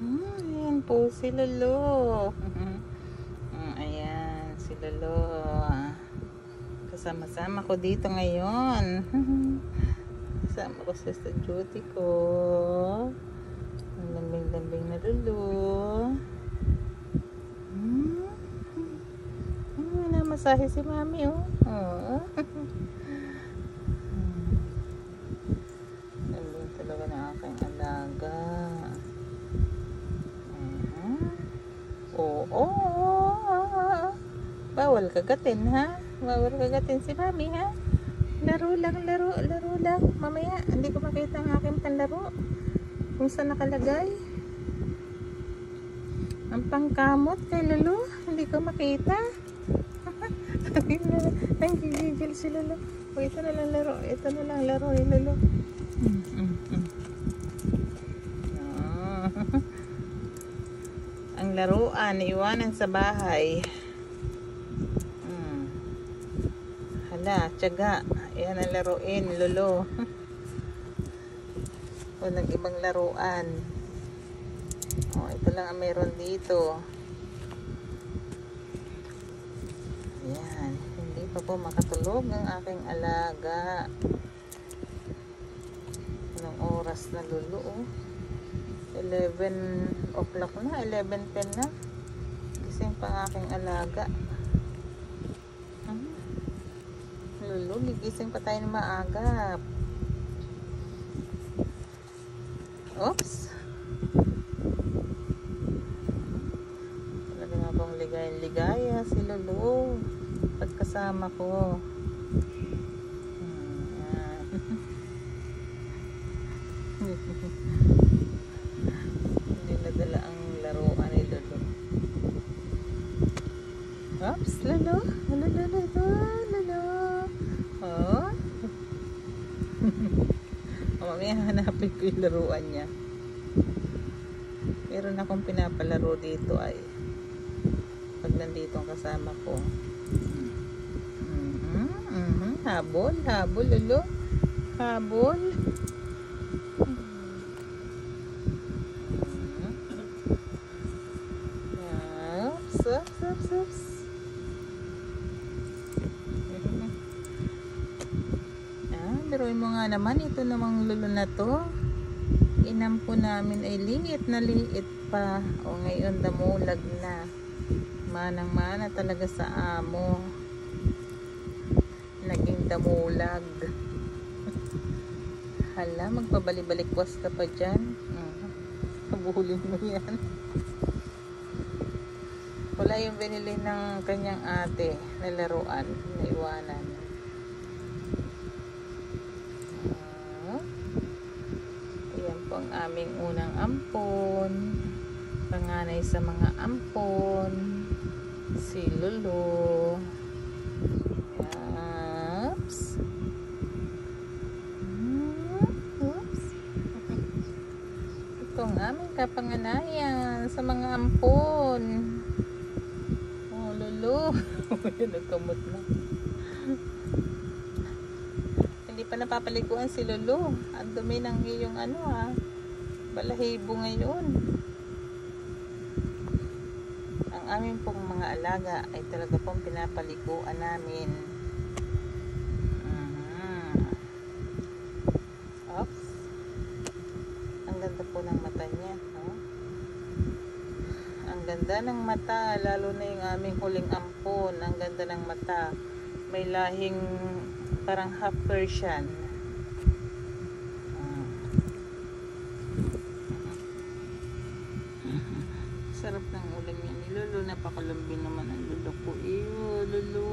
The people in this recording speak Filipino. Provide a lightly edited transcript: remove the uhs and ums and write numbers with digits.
Ayan po si Lolo. Ayan, si Lolo. Kasama-sama ko dito ngayon. Kasama ko sa duty ko. Ang lambing-lambing na Lolo. Namasahe si Mami, oh. Lambing talaga na aking alaga. Oo. Bawal kagatin, ha? Bawal kagatin si Mami, ha? Laro lang. Mamaya, hindi ko makita ang aking panlaro. Kung saan nakalagay. Ang pangkamot kay Lolo. Hindi ko makita. Nanggigigil si Lolo. O, ito na lang laro. Ito na lang laro ni Lolo. Ang laruan, iwanan sa bahay. Hala, tiyaga. Ayan ang laruin, Lolo. Walang ibang laruan. Oh, ito lang ang meron dito. Ayan. Hindi pa po makatulog ang aking alaga. Anong oras na, Lolo, oh? 11 o'clock na, 11:10 na. Gising pa ang aking alaga. Lolo, gigising pa tayo ng maaga. Oops. Talaga nga pong ligaya si Lolo pagkasama ko. Hindi nadala ang laruan ni Lolo. Oops, Lolo. Lolo. Oh. Mamaya hanapin ko yung laruan niya. Meron akong pinapalaro dito ay pag nandito ang kasama ko. Habol, Lolo. Habol. Oops. Biruin mo nga naman, ito namang Lolo na to. Inampo namin ay liit na liit pa. O ngayon damulag na. Manang-mana talaga sa amo. Naging damulag. Hala, magpabalik-balikwas ka pa dyan. Kabulin mo yan. Wala yung binili ng kanyang ate na laruan. Naiwanan. Ang aming unang ampon, panganay sa mga ampon, si Lolo. Oops. Ito ang aming kapanganayan sa mga ampon. Oh, Lolo. Nagkamot na. Hindi pa napapaliguan si Lolo. Ang dumi ng iyong balahibo ngayon. Ang aming pong mga alaga ay talaga pong pinapaliguan namin. Oops. Ang ganda po ng mata niya, no? Ang ganda ng mata, lalo na yung aming huling ampon. Ang ganda ng mata. May lahing parang half Persian. Sarap ng ulam yan ni Lolo. Napakalambing naman ang Lolo ko. Lolo.